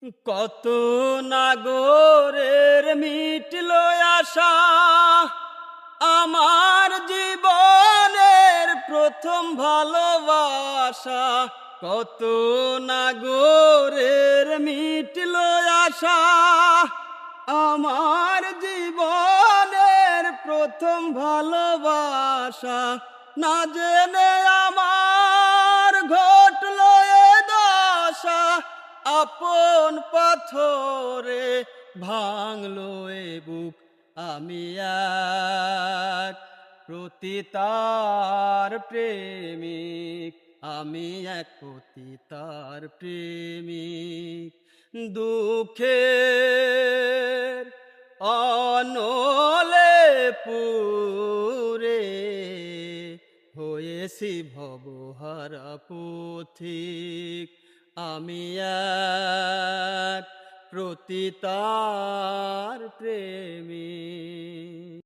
কত নাগরের মিটল আশা, আমার জীবনের প্রথম ভালোবাসা। কত নাগরের মিটল আশা, আমার জীবনের প্রথম ভালোবাসা। না জেনে আমার ঘটল এ দশা, আপন পাথরে ভাঙলো এ বুক। আমি এক পতিতার প্রেমিক, আমি এক পতিতার প্রেমিক। দুঃখের অনলে পুরে হয়েছি ভবহারা পথিক। আমি এক পতিতার প্রেমিক।